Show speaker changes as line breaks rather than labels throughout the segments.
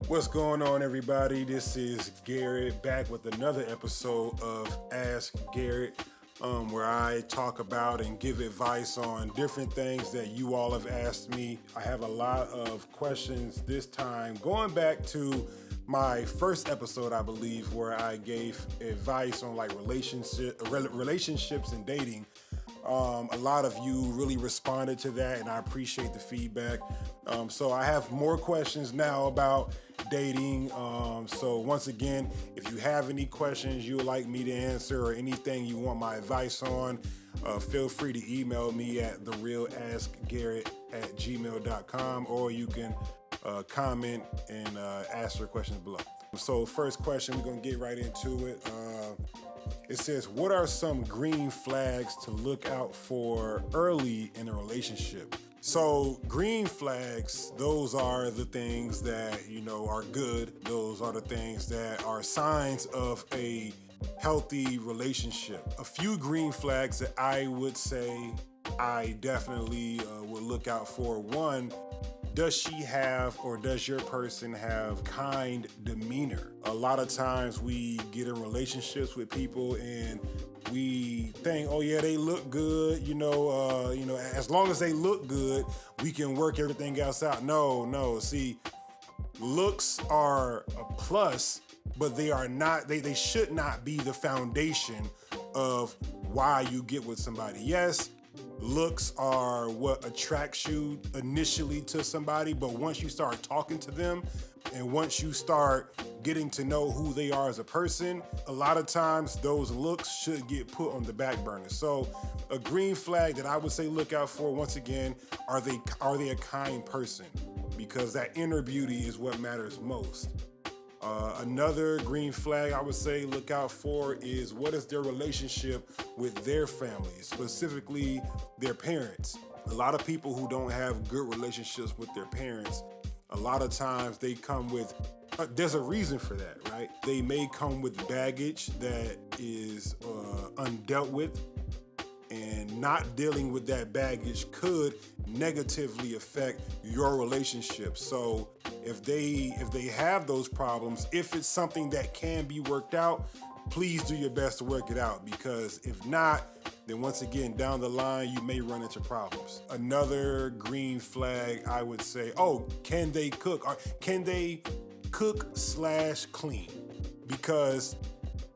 What's going on, everybody? This is Garrett back with another episode of Ask Garrett, where I talk about and give advice on different things that you all have asked me. I have a lot of questions this time, going back to my first episode, I believe, where I gave advice on like relationships and dating. A lot of you really responded to that, and I appreciate the feedback. So I have more questions now about dating. So once again, if you have any questions you would like me to answer or anything you want my advice on, feel free to email me at therealaskgarrett@gmail.com, or you can comment and ask your questions below. So first question, we're going to get right into it. It says, what are some green flags to look out for early in a relationship? So green flags, those are the things that, are good. Those are the things that are signs of a healthy relationship. A few green flags that I would say I definitely would look out for. One, does she have or does your person have kind demeanor? A lot of times we get in relationships with people and we think, oh yeah, they look good, as long as they look good, we can work everything else out. No. See, looks are a plus, but they are not, they should not be the foundation of why you get with somebody. Yes, looks are what attracts you initially to somebody, but once you start talking to them and once you start getting to know who they are as a person, a lot of times those looks should get put on the back burner. So a green flag that I would say look out for, once again, are they a kind person? Because that inner beauty is what matters most. Another green flag I would say look out for is, what is their relationship with their family, specifically their parents. A lot of people who don't have good relationships with their parents, a lot of times they come with, there's a reason for that, right? They may come with baggage that is undealt with, and not dealing with that baggage could negatively affect your relationship. So if they have those problems, if it's something that can be worked out, please do your best to work it out, because if not, then once again, down the line, you may run into problems. Another green flag, I would say, can they cook? Or can they cook/clean? Because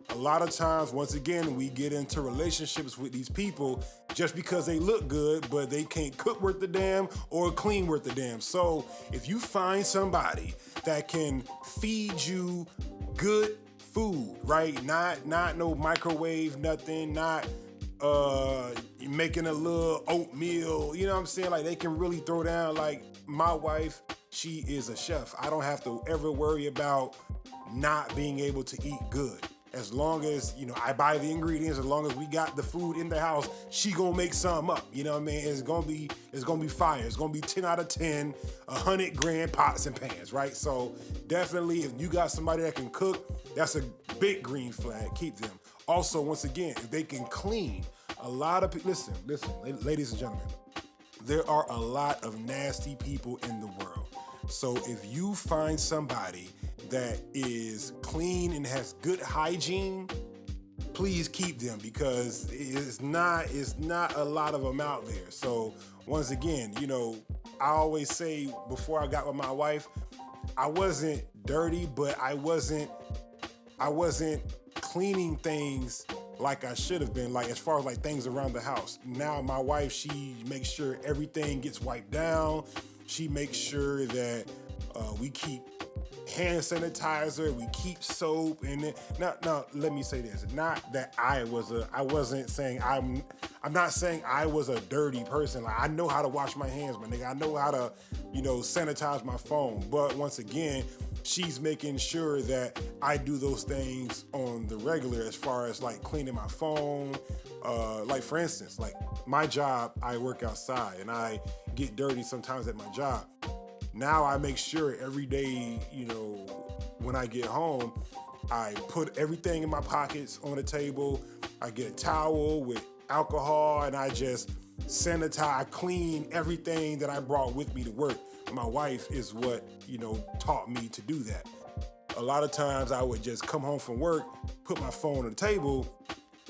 a lot of times, once again, we get into relationships with these people just because they look good, but they can't cook worth the damn or clean worth the damn. So if you find somebody that can feed you good food, right? Not no microwave, nothing, not making a little oatmeal, you know what I'm saying? Like, they can really throw down. Like, my wife, she is a chef. I don't have to ever worry about not being able to eat good. As long as, I buy the ingredients, as long as we got the food in the house, she gonna make something up. You know what I mean? It's gonna be fire. It's gonna be 10 out of 10, 100 grand pots and pans, right? So definitely, if you got somebody that can cook, that's a big green flag. Keep them. Also, once again, if they can clean, a lot of people, listen, ladies and gentlemen, there are a lot of nasty people in the world. So if you find somebody that is clean and has good hygiene, please keep them, because it's not a lot of them out there. So once again, I always say, before I got with my wife, I wasn't dirty, but I wasn't cleaning things like I should have been, like as far as like things around the house. Now my wife, she makes sure everything gets wiped down. She makes sure that we keep hand sanitizer, we keep soap, and then, now let me say this, not that I'm not saying I was a dirty person. Like, I know how to wash my hands, my nigga. I know how to, sanitize my phone. But once again, she's making sure that I do those things on the regular, as far as like cleaning my phone. Like, for instance, like my job, I work outside and I get dirty sometimes at my job. Now I make sure every day, when I get home, I put everything in my pockets on the table. I get a towel with alcohol and I just sanitize, clean everything that I brought with me to work. my wife is what, taught me to do that. A lot of times I would just come home from work, put my phone on the table,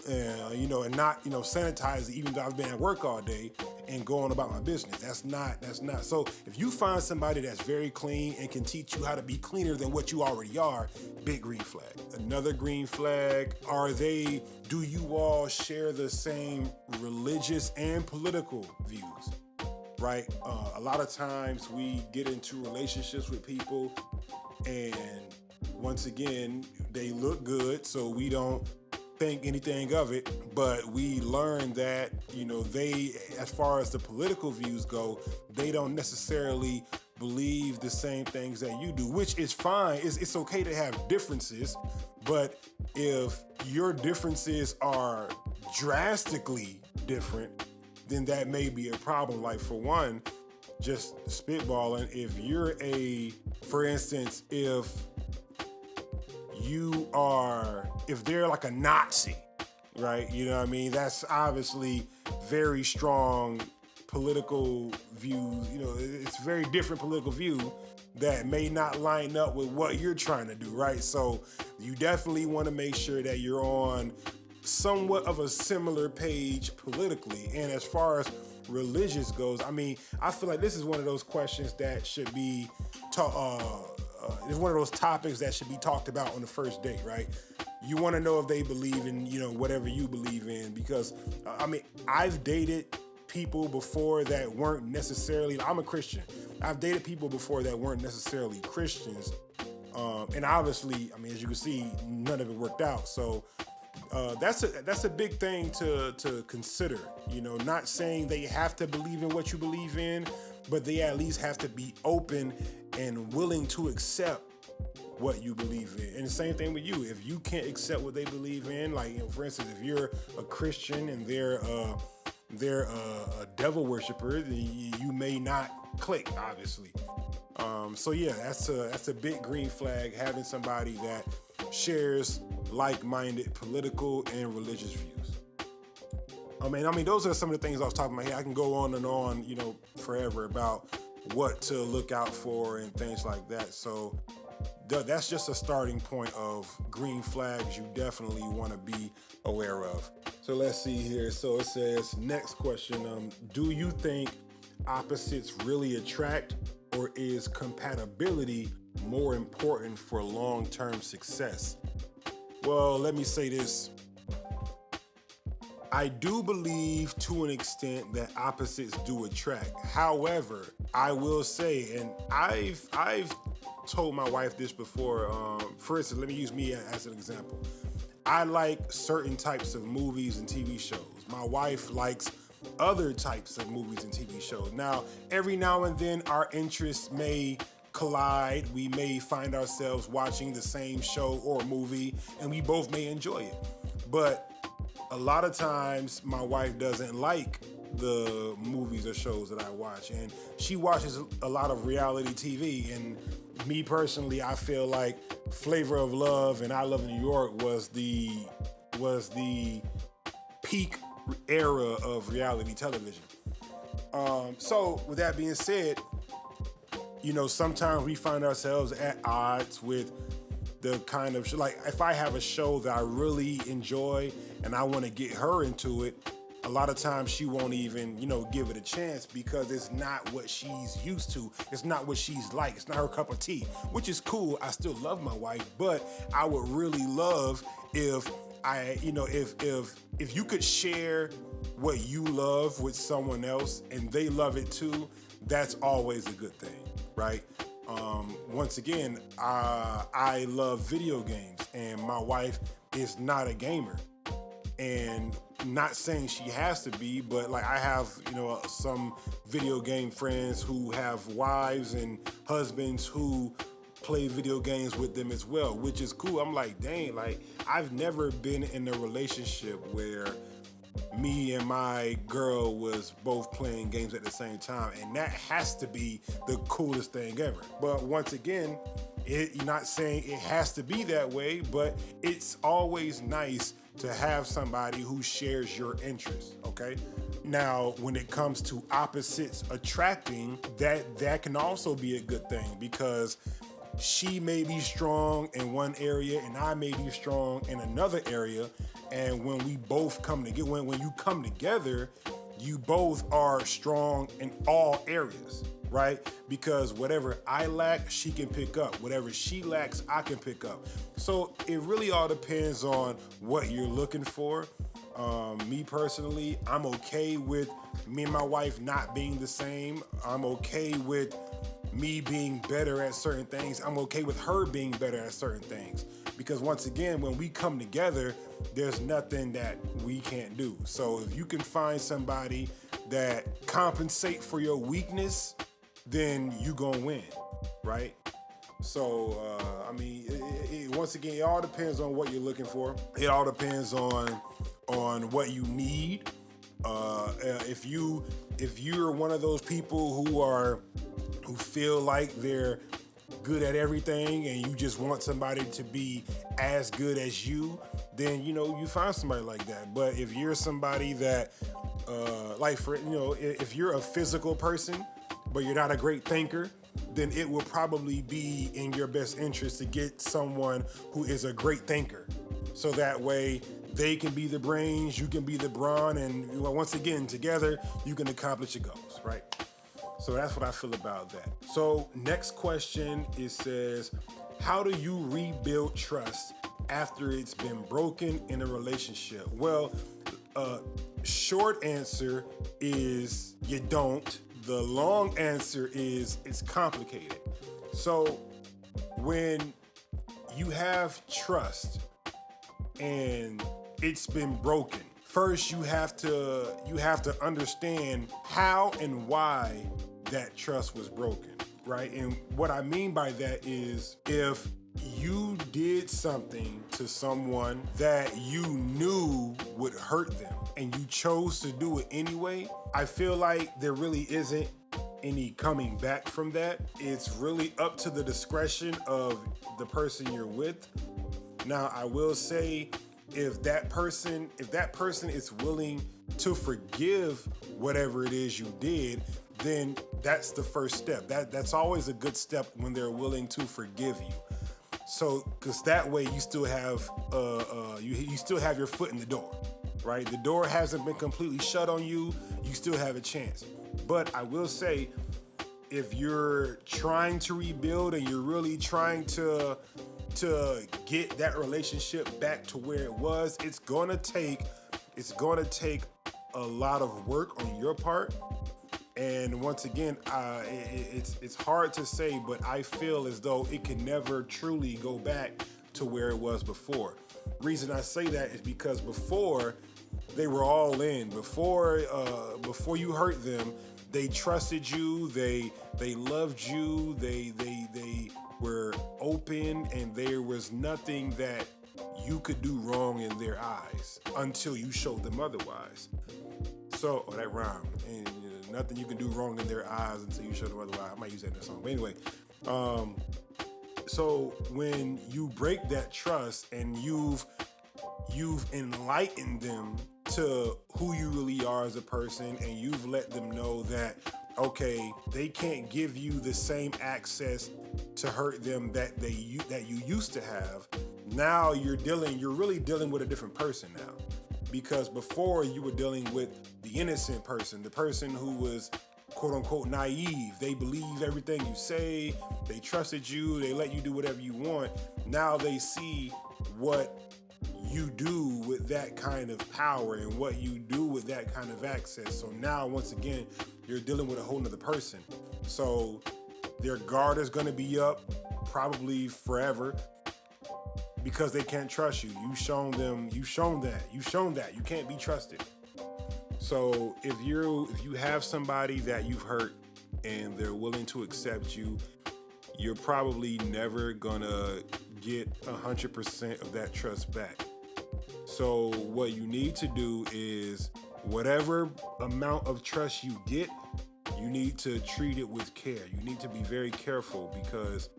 and not, sanitize it, even though I've been at work all day, and go on about my business. That's not. So if you find somebody that's very clean and can teach you how to be cleaner than what you already are, big green flag. Another green flag, do you all share the same religious and political views? Right? A lot of times we get into relationships with people, and once again, they look good, so we don't think anything of it, but we learn that, they, as far as the political views go, they don't necessarily believe the same things that you do, which is fine. It's okay to have differences, but if your differences are drastically different, then that may be a problem. Like, for one, just spitballing, for instance, if they're like a Nazi, right? You know what I mean? That's obviously very strong political views. It's a very different political view that may not line up with what you're trying to do, right? So you definitely want to make sure that you're on somewhat of a similar page politically. And as far as religious goes, I feel like this is one of those questions that should be it's one of those topics that should be talked about on the first date, right? You want to know if they believe in, whatever you believe in, because, I've dated people before that weren't necessarily, I'm a Christian. I've dated people before that weren't necessarily Christians. And obviously, as you can see, none of it worked out. So that's a big thing to consider, not saying they have to believe in what you believe in, but they at least have to be open and willing to accept what you believe in. And the same thing with you. If you can't accept what they believe in, like, for instance, if you're a Christian and they're a devil worshiper, then you may not click, obviously. So yeah, that's a big green flag, having somebody that shares like-minded political and religious views. Those are some of the things I was talking about here. I can go on and on, forever about what to look out for and things like that. So that's just a starting point of green flags you definitely want to be aware of. So let's see here. So it says, next question, do you think opposites really attract, or is compatibility more important for long-term success? Well, let me say this. I do believe to an extent that opposites do attract. However, I will say, and I've told my wife this before, for instance, let me use me as an example. I like certain types of movies and TV shows. My wife likes other types of movies and TV shows. Now, every now and then our interests may collide. We may find ourselves watching the same show or movie, and we both may enjoy it. But a lot of times my wife doesn't like the movies or shows that I watch, and she watches a lot of reality TV. And me personally, I feel like Flavor of Love and I Love New York was the peak era of reality television. So with that being said, sometimes we find ourselves at odds with the kind of, like, if I have a show that I really enjoy and I want to get her into it, a lot of times she won't even, give it a chance, because it's not what she's used to. It's not what she's like. It's not her cup of tea, which is cool. I still love my wife, but I would really love if if you could share what you love with someone else and they love it too, that's always a good thing, right? Once again, I love video games, and my wife is not a gamer. And not saying she has to be, but like, I have, some video game friends who have wives and husbands who play video games with them as well, which is cool. I'm like, dang, like, I've never been in a relationship where me and my girl was both playing games at the same time, and that has to be the coolest thing ever. But once again, you're not saying it has to be that way, but it's always nice to have somebody who shares your interests, okay? Now, when it comes to opposites attracting, that can also be a good thing, because she may be strong in one area and I may be strong in another area. And when we both come together, when you come together, you both are strong in all areas, right? Because whatever I lack, she can pick up. Whatever she lacks, I can pick up. So it really all depends on what you're looking for. Me personally, I'm okay with me and my wife not being the same. I'm okay with me being better at certain things. I'm okay with her being better at certain things. Because once again, when we come together, there's nothing that we can't do. So if you can find somebody that compensate for your weakness, then you gonna win, right? So, once again, it all depends on what you're looking for. It all depends on what you need. If you're one of those people who feel like they're good at everything and you just want somebody to be as good as you, then you find somebody like that. But if you're somebody that if you're a physical person but you're not a great thinker, then it will probably be in your best interest to get someone who is a great thinker. So that way they can be the brains, you can be the brawn, and once again, together, you can accomplish your goals, right? So that's what I feel about that. So next question, it says, how do you rebuild trust after it's been broken in a relationship? Well, short answer is you don't. The long answer is it's complicated. So when you have trust and it's been broken, first you have to understand how and why that trust was broken, right? And what I mean by that is, if you did something to someone that you knew would hurt them and you chose to do it anyway, I feel like there really isn't any coming back from that. It's really up to the discretion of the person you're with. Now, I will say, if that person is willing to forgive whatever it is you did, then that's the first step. That's always a good step, when they're willing to forgive you. So, because that way you still have you still have your foot in the door, right? The door hasn't been completely shut on you. You still have a chance. But I will say, if you're trying to rebuild and you're really trying to get that relationship back to where it was, it's gonna take a lot of work on your part. And once again, it's hard to say, but I feel as though it can never truly go back to where it was before. Reason I say that is because before, they were all in. Before you hurt them, they trusted you, they loved you, they were open, and there was nothing that you could do wrong in their eyes until you showed them otherwise. So, that rhymed. And nothing you can do wrong in their eyes until you show them otherwise. I might use that in a song. But anyway, so when you break that trust and you've enlightened them to who you really are as a person, and you've let them know that, okay, they can't give you the same access to hurt them that you used to have. Now you're really dealing with a different person now. Because before, you were dealing with the innocent person, the person who was quote unquote naive. They believed everything you say, they trusted you, they let you do whatever you want. Now they see what you do with that kind of power and what you do with that kind of access. So now, once again, you're dealing with a whole nother person. So their guard is going to be up probably forever, because they can't trust you. You've shown that you can't be trusted. So if you have somebody that you've hurt and they're willing to accept you, you're probably never gonna get 100% of that trust back. So what you need to do is, whatever amount of trust you get, you need to treat it with care. You need to be very careful, because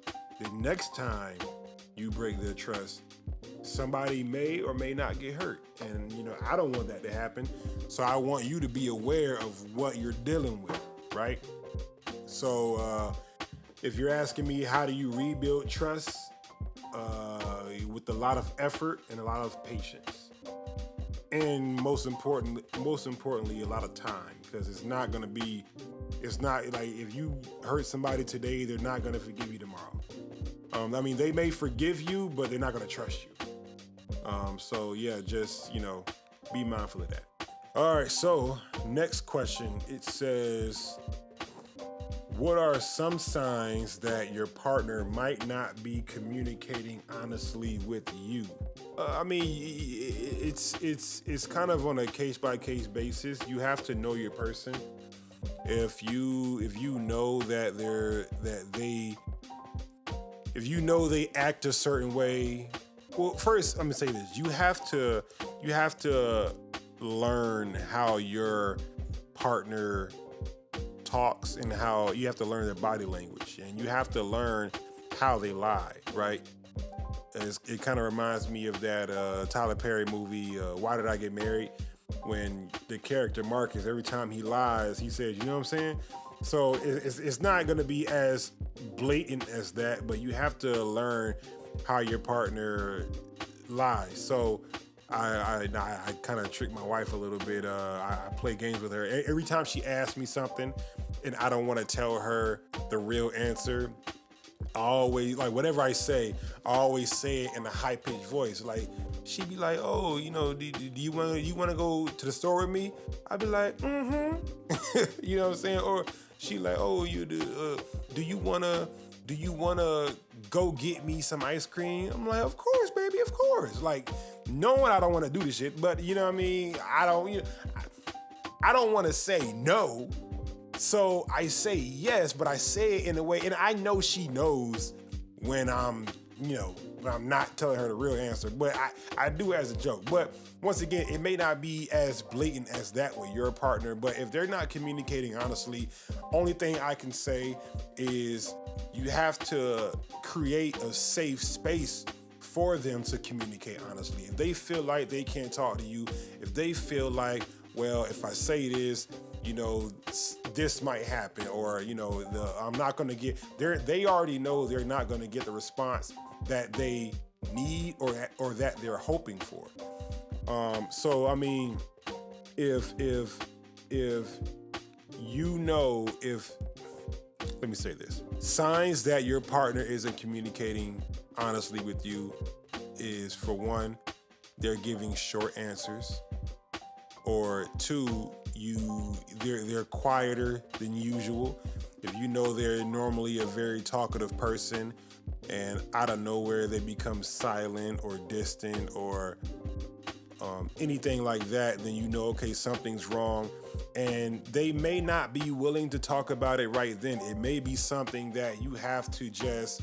the next time you break their trust, somebody may or may not get hurt. And, I don't want that to happen. So I want you to be aware of what you're dealing with, right? So if you're asking me, how do you rebuild trust? With a lot of effort and a lot of patience. And most importantly, a lot of time, because it's not like if you hurt somebody today, they're not going to forgive you tomorrow. They may forgive you, but they're not going to trust you. So yeah, just, be mindful of that. All right. So next question, it says, what are some signs that your partner might not be communicating honestly with you? It's kind of on a case-by-case basis. You have to know your person. If you know they act a certain way. Well, first, I'm gonna say this: you have to learn how your partner talks, and how you have to learn their body language, and you have to learn how they lie, right? It kind of reminds me of that Tyler Perry movie, Why Did I Get Married? When the character Marcus, every time he lies, he says, you know what I'm saying? So it's not going to be as blatant as that, but you have to learn how your partner lies. So I kind of trick my wife a little bit. I play games with her. Every time she asks me something and I don't want to tell her the real answer, I always, like, whatever I say, I always say it in a high-pitched voice. Like, she'd be like, oh, do you want to go to the store with me? I'd be like, mm-hmm. You know what I'm saying? Or she like, oh, do you want to go get me some ice cream? I'm like, of course, baby, of course. Like, knowing I don't want to do this shit, but you know what I mean? I don't want to say no. So I say yes, but I say it in a way, and I know she knows when I'm not telling her the real answer, but I do it as a joke. But once again, it may not be as blatant as that with your partner, but if they're not communicating honestly, only thing I can say is you have to create a safe space for them to communicate honestly. If they feel like they can't talk to you, if they feel like, well, if I say this, this might happen, or I'm not going to get. They already know they're not going to get the response that they need or that they're hoping for. So I mean, if let me say this, signs that your partner isn't communicating honestly with you is, for one, they're giving short answers, or two, they're quieter than usual. If you know they're normally a very talkative person and out of nowhere they become silent or distant or anything like that, then you know, okay, something's wrong. And they may not be willing to talk about it right then. It may be something that you have to just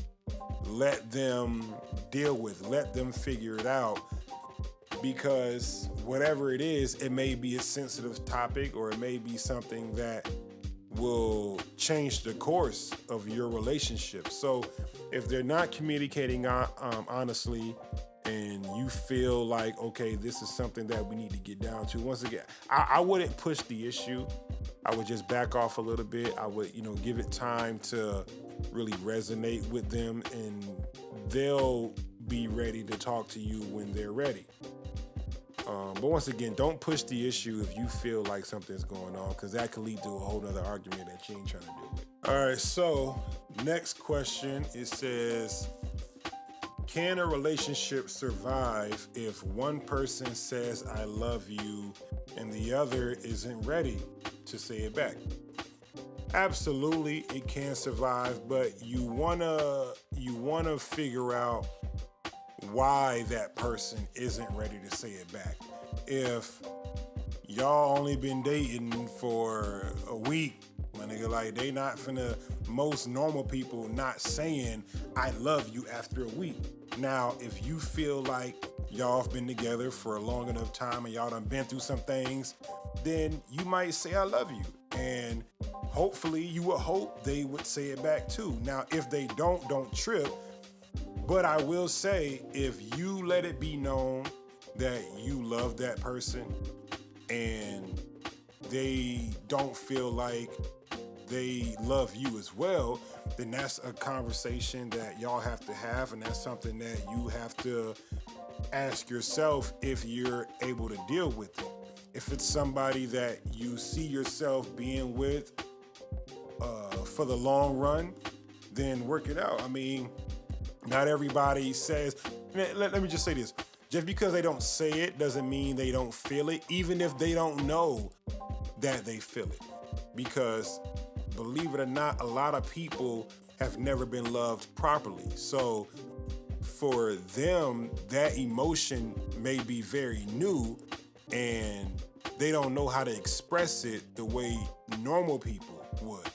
let them deal with, let them figure it out. Because whatever it is, it may be a sensitive topic, or it may be something that will change the course of your relationship. So if they're not communicating honestly, and you feel like, okay, this is something that we need to get down to, once again, I wouldn't push the issue. I would just back off a little bit. I would, give it time to really resonate with them, and they'll be ready to talk to you when they're ready. But once again, don't push the issue if you feel like something's going on, because that could lead to a whole nother argument that you ain't trying to deal with. All right, so next question, it says, can a relationship survive if one person says I love you and the other isn't ready to say it back? Absolutely, it can survive, but you wanna figure out why that person isn't ready to say it back. If y'all only been dating for a week, my nigga, like, they not finna, most normal people not saying I love you after a week. Now, if you feel like y'all have been together for a long enough time and y'all done been through some things, then you might say I love you. And hopefully you would hope they would say it back too. Now, if they don't trip. But I will say, if you let it be known that you love that person and they don't feel like they love you as well, then that's a conversation that y'all have to have, and that's something that you have to ask yourself if you're able to deal with it. If it's somebody that you see yourself being with for the long run, then work it out. I mean, not everybody says, let me just say this. Just because they don't say it doesn't mean they don't feel it, even if they don't know that they feel it. Because believe it or not, a lot of people have never been loved properly. So for them, that emotion may be very new and they don't know how to express it the way normal people would.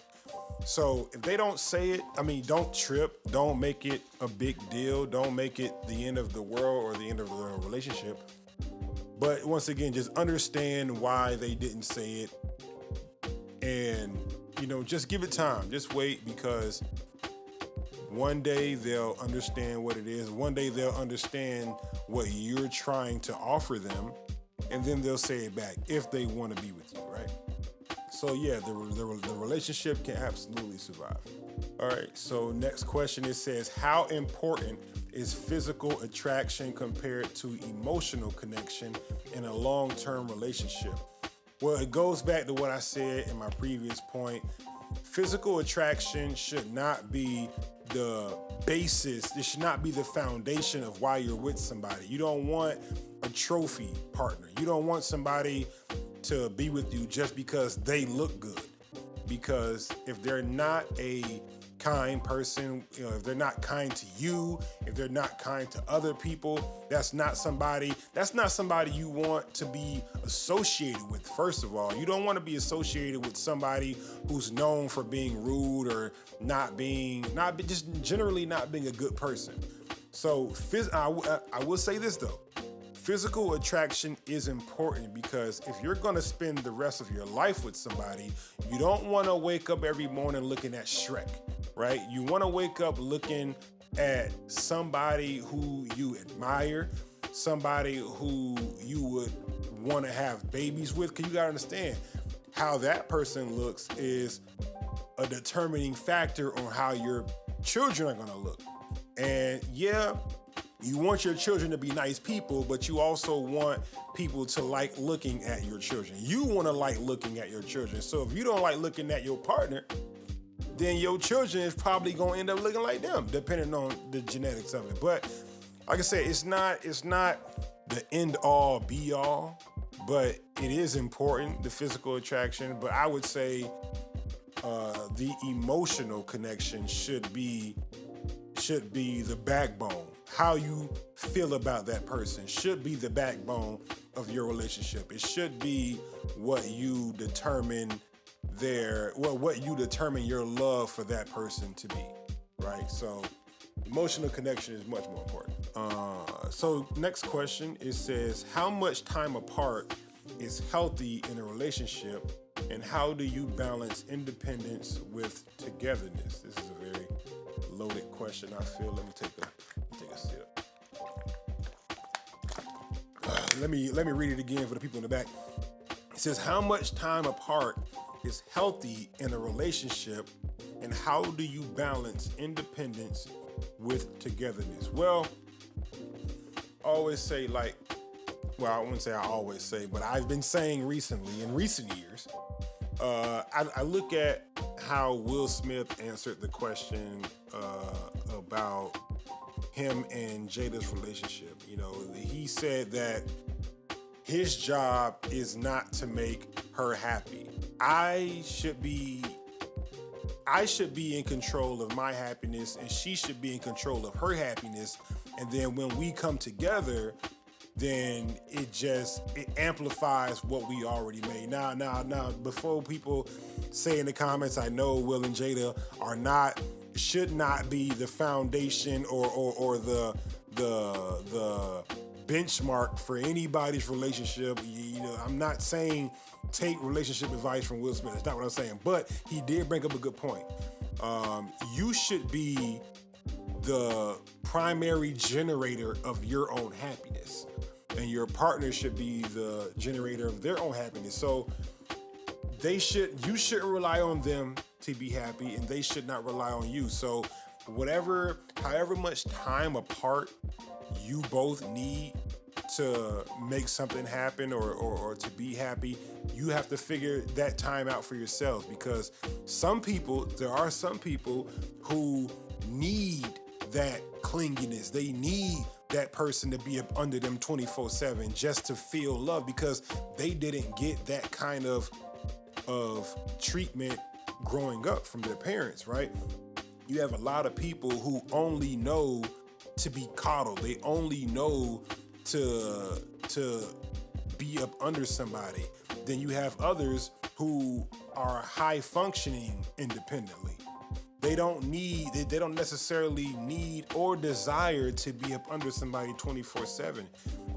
So if they don't say it, I mean, don't trip, don't make it a big deal, don't make it the end of the world or the end of the relationship. But once again, just understand why they didn't say it, and, you know, just give it time, just wait, because one day they'll understand what it is. One day they'll understand what you're trying to offer them, and then they'll say it back if they want to be with you, right? So yeah, the relationship can absolutely survive. All right, so next question, it says, how important is physical attraction compared to emotional connection in a long-term relationship? Well, it goes back to what I said in my previous point. Physical attraction should not be the basis. It should not be the foundation of why you're with somebody. You don't want a trophy partner. You don't want somebody to be with you just because they look good. Because if they're not a kind person, you know, if they're not kind to you, if they're not kind to other people, that's not somebody you want to be associated with. First of all, you don't want to be associated with somebody who's known for being rude or just generally not being a good person. So I will say this though. Physical attraction is important, because if you're going to spend the rest of your life with somebody, you don't want to wake up every morning looking at Shrek, right? You want to wake up looking at somebody who you admire, somebody who you would want to have babies with, because you got to understand how that person looks is a determining factor on how your children are going to look. And yeah, you want your children to be nice people, but you also want people to like looking at your children. You want to like looking at your children. So if you don't like looking at your partner, then your children is probably going to end up looking like them, depending on the genetics of it. But like I said, it's not the end all be all, but it is important, the physical attraction. But I would say the emotional connection should be the backbone. How you feel about that person should be the backbone of your relationship. It should be what you determine what you determine your love for that person to be, right? So emotional connection is much more important. So next question, it says, how much time apart is healthy in a relationship, and how do you balance independence with togetherness? This is a very loaded question, I feel. Let me take a sip. Let me read it again for the people in the back. It says, how much time apart is healthy in a relationship, and how do you balance independence with togetherness? Well, I always say, I wouldn't say I always say, but I've been saying recently, in recent years, I look at how Will Smith answered the question about him and Jada's relationship. You know, he said that his job is not to make her happy. I should be in control of my happiness, and she should be in control of her happiness. And then when we come together, then it amplifies what we already made. Now, before people say in the comments, I know Will and Jada should not be the foundation or the benchmark for anybody's relationship. You know, I'm not saying take relationship advice from Will Smith. That's not what I'm saying. But he did bring up a good point. You should be the primary generator of your own happiness, and your partner should be the generator of their own happiness. So you shouldn't rely on them to be happy, and they should not rely on you. So however much time apart you both need to make something happen or to be happy, you have to figure that time out for yourselves, because there are some people who need that clinginess. They need that person to be up under them 24/7 just to feel love, because they didn't get that kind of treatment growing up from their parents, right? You have a lot of people who only know to be coddled. They only know to be up under somebody. Then you have others who are high functioning independently. They don't necessarily need or desire to be up under somebody 24/7.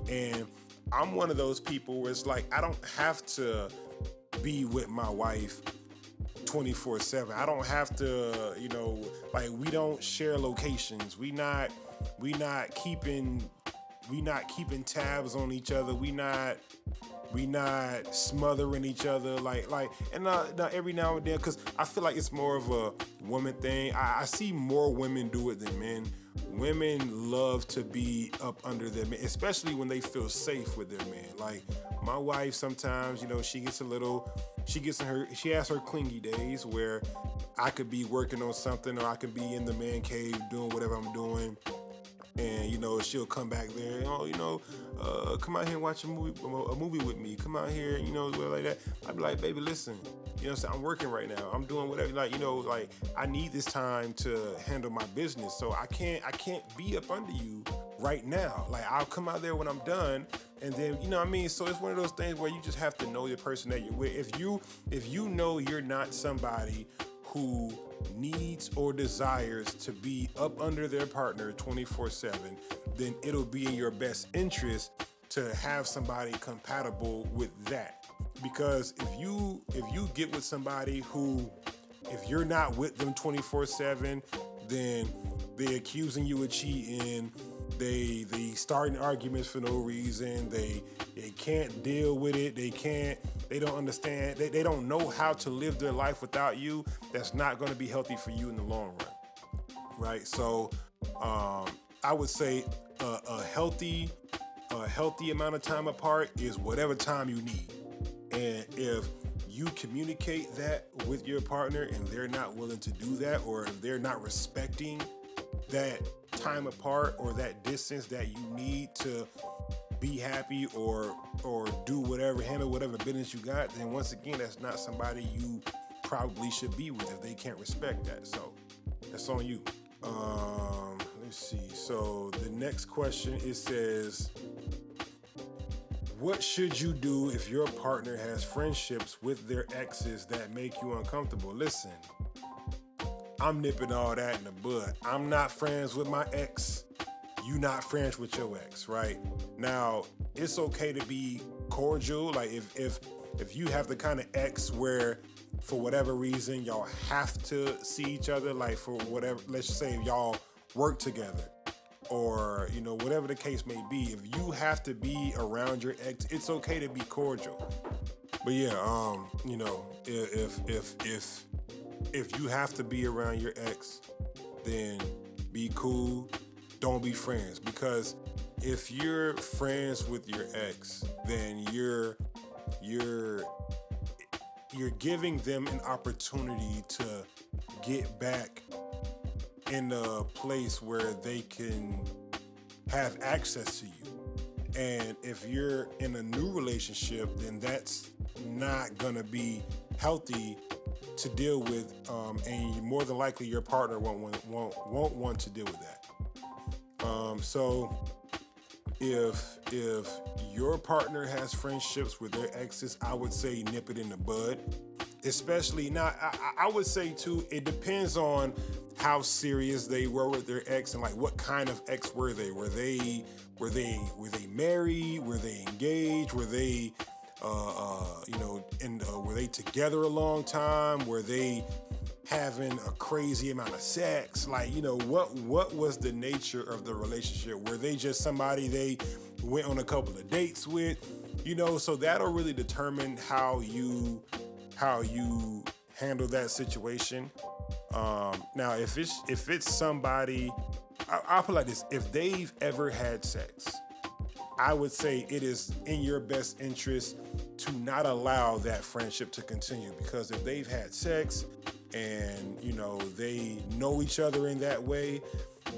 And I'm one of those people where it's like, I don't have to be with my wife 24/7. I don't have to, like, we don't share locations. We not keeping tabs on each other. We not smothering each other and not every now and then, because I feel like it's more of a woman thing. I see more women do it than men. Women love to be up under their men, especially when they feel safe with their man. Like my wife, sometimes, she has her clingy days where I could be working on something, or I could be in the man cave doing whatever I'm doing. And, she'll come back there, come out here and watch a movie with me. Come out here, like that. I'd be like, baby, listen, I'm working right now. I'm doing whatever, I need this time to handle my business. So I can't be up under you right now. Like, I'll come out there when I'm done. And then, So it's one of those things where you just have to know the person that you're with. If you know you're not somebody who needs or desires to be up under their partner 24/7, then it'll be in your best interest to have somebody compatible with that. Because if you get with somebody who, if you're not with them 24/7, then they accusing you of cheating, they starting arguments for no reason, they can't deal with it, they don't understand, they don't know how to live their life without you. That's not going to be healthy for you in the long run, right? So I would say a healthy amount of time apart is whatever time you need. And if you communicate that with your partner and they're not willing to do that, or if they're not respecting that time apart or that distance that you need to be happy or handle whatever business you got, then once again, that's not somebody you probably should be with if they can't respect that. So that's on you. Let's see. So the next question, it says, what should you do if your partner has friendships with their exes that make you uncomfortable? Listen, I'm nipping all that in the bud. I'm not friends with my ex. You not friends with your ex, right? Now, it's okay to be cordial. Like if you have the kind of ex where for whatever reason y'all have to see each other, like for whatever, let's just say y'all work together, or whatever the case may be, if you have to be around your ex, it's okay to be cordial. But yeah, if you have to be around your ex, then be cool. Don't be friends, because if you're friends with your ex, then you're giving them an opportunity to get back in a place where they can have access to you. And if you're in a new relationship, then that's not gonna be healthy to deal with, and more than likely your partner won't want to deal with that. So if your partner has friendships with their exes, I would say nip it in the bud. Especially now, I would say too, it depends on how serious they were with their ex and like what kind of ex were they? Were they married? Were they engaged? Were they were they together a long time? Were they having a crazy amount of sex? Like, what was the nature of the relationship? Were they just somebody they went on a couple of dates with? So that'll really determine how you handle that situation. Now, if it's somebody, I'll put it like this: if they've ever had sex, I would say it is in your best interest to not allow that friendship to continue, because if they've had sex and they know each other in that way,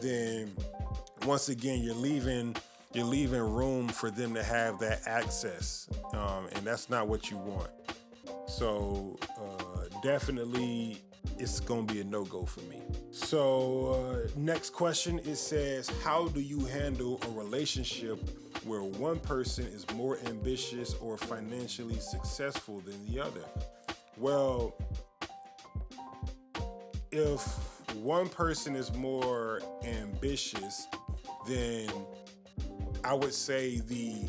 then once again you're leaving room for them to have that access, and that's not what you want. So definitely it's gonna be a no-go for me. So next question, it says, how do you handle a relationship where one person is more ambitious or financially successful than the other? Well, if one person is more ambitious, then I would say the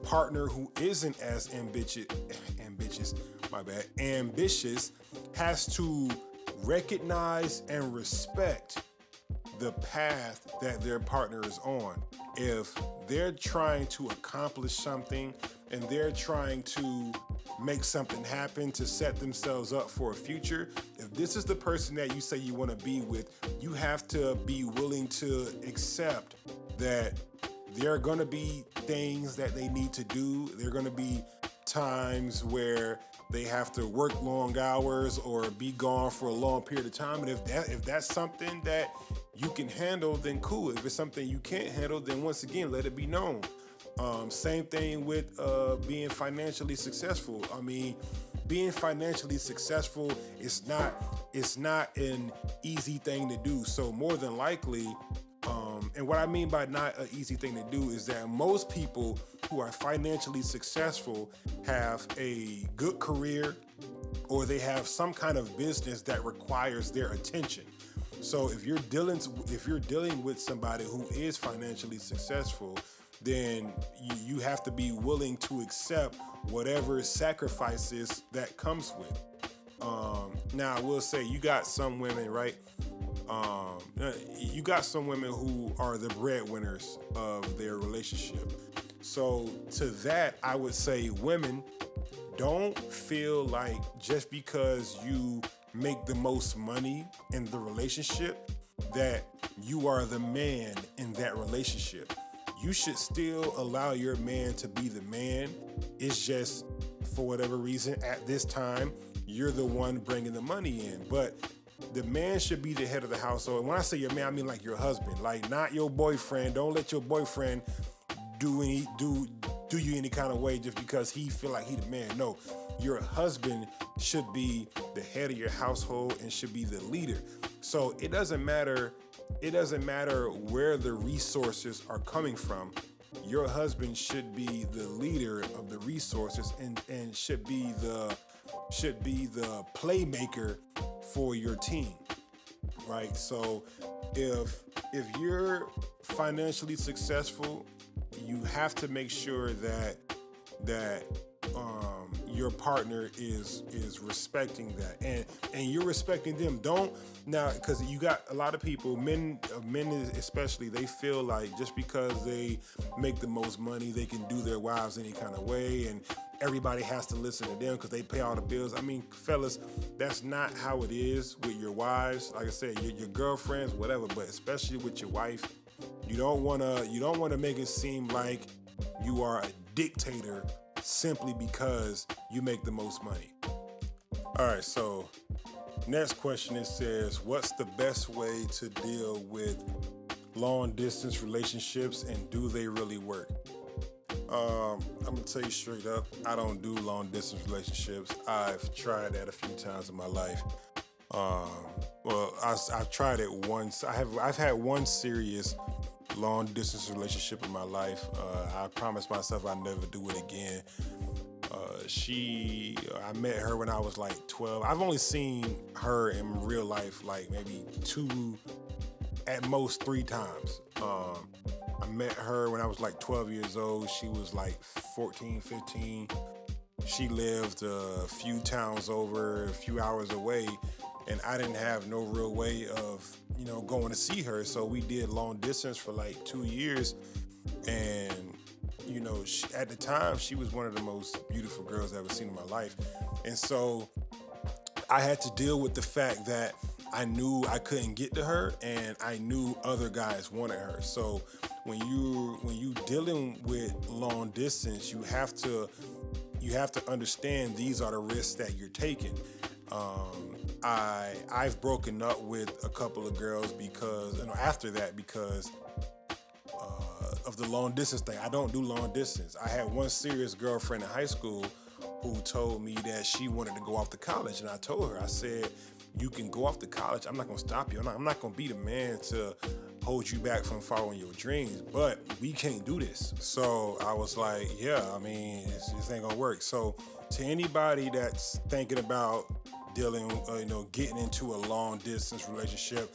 partner who isn't as ambitious has to recognize and respect the path that their partner is on. If they're trying to accomplish something and they're trying to make something happen to set themselves up for a future, if this is the person that you say you want to be with, you have to be willing to accept that there are going to be things that they need to do. There are going to be times where they have to work long hours or be gone for a long period of time. And if that's something that you can handle, then cool. If it's something you can't handle, then once again, let it be known. Same thing with being financially successful. I mean, being financially successful is not an easy thing to do. So more than likely, and what I mean by not an easy thing to do is that most people who are financially successful have a good career, or they have some kind of business that requires their attention. So if you're dealing with somebody who is financially successful, then you have to be willing to accept whatever sacrifices that comes with. Now, I will say, you got some women, right? You got some women who are the breadwinners of their relationship. So to that, I would say, women, don't feel like just because you make the most money in the relationship that you are the man in that relationship. You should still allow your man to be the man. It's just, for whatever reason, at this time, you're the one bringing the money in. But the man should be the head of the household. And when I say your man, I mean like your husband, like not your boyfriend. Don't let your boyfriend do you any kind of way just because he feel like he the man. No, your husband should be the head of your household and should be the leader. So it doesn't matter where the resources are coming from. Your husband should be the leader of the resources and should be the playmaker for your team, right? So if you're financially successful, you have to make sure that your partner is respecting that, and you're respecting them. Don't now, because you got a lot of people, men especially, they feel like just because they make the most money, they can do their wives any kind of way, and everybody has to listen to them because they pay all the bills. I mean, fellas, that's not how it is with your wives. Like I said, your girlfriends, whatever, but especially with your wife, you don't wanna make it seem like you are a dictator simply because you make the most money. All right, so next question, it says, what's the best way to deal with long distance relationships and do they really work? I'm gonna tell you straight up, I don't do long distance relationships. I've tried that a few times in my life. I've tried it once. I've had one serious long distance relationship in my life. I promised myself I'd never do it again. I met her when I was like 12. I've only seen her in real life like maybe 2, at most 3 times. I met her when I was like 12 years old. She was like 14, 15. She lived a few towns over, a few hours away. and I didn't have no real way of, going to see her. So we did long distance for like 2 years, and at the time she was one of the most beautiful girls I've ever seen in my life, and so I had to deal with the fact that I knew I couldn't get to her, and I knew other guys wanted her. So when you dealing with long distance, you have to understand these are the risks that you're taking. I've broken up with a couple of girls because after that, because of the long distance thing. I don't do long distance. I had one serious girlfriend in high school who told me that she wanted to go off to college, and I told her, I said, you can go off to college. I'm not gonna stop you. I'm not gonna be the man to hold you back from following your dreams, but we can't do this. So I was like, yeah, this ain't gonna work. So to anybody that's thinking about getting into a long distance relationship,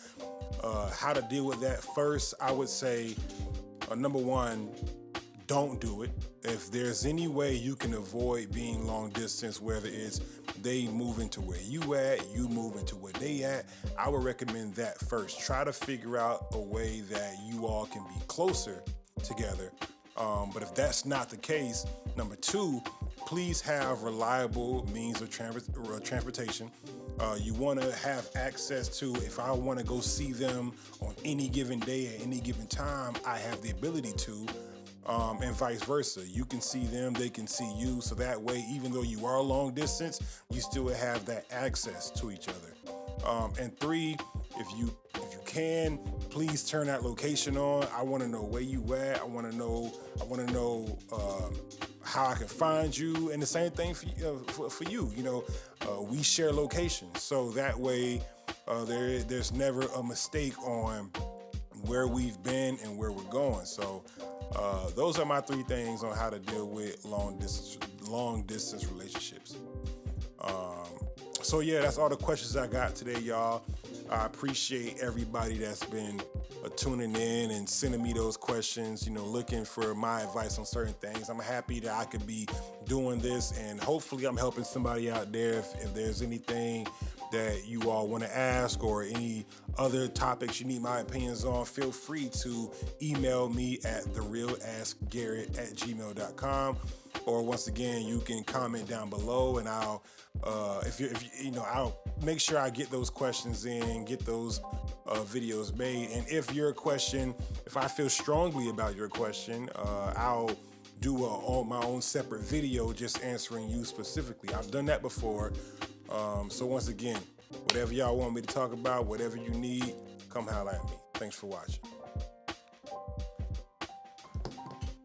how to deal with that, first, I would say, number one, don't do it. If there's any way you can avoid being long distance, whether it's they move into where you at, you move into where they at, I would recommend that first. Try to figure out a way that you all can be closer together. But if that's not the case, number two, please have reliable means of transportation. You want to have access to, if I want to go see them on any given day at any given time, I have the ability to, and vice versa. You can see them, they can see you, so that way, even though you are long distance, you still have that access to each other. And three, if you can, please turn that location on. I want to know where you at. I want to know how I can find you, and the same thing for you. We share locations, so that way there's never a mistake on where we've been and where we're going. So those are my 3 things on how to deal with long distance relationships. So yeah, that's all the questions I got today, y'all. I appreciate everybody that's been tuning in and sending me those questions, looking for my advice on certain things. I'm happy that I could be doing this, and hopefully I'm helping somebody out there. If there's anything that you all want to ask or any other topics you need my opinions on, feel free to email me at therealaskgarrett@gmail.com. Or once again, you can comment down below, and I'll make sure I get those questions in, get those videos made. And if I feel strongly about your question, I'll do my own separate video just answering you specifically. I've done that before. So once again, whatever y'all want me to talk about, whatever you need, come holler at me. Thanks for watching.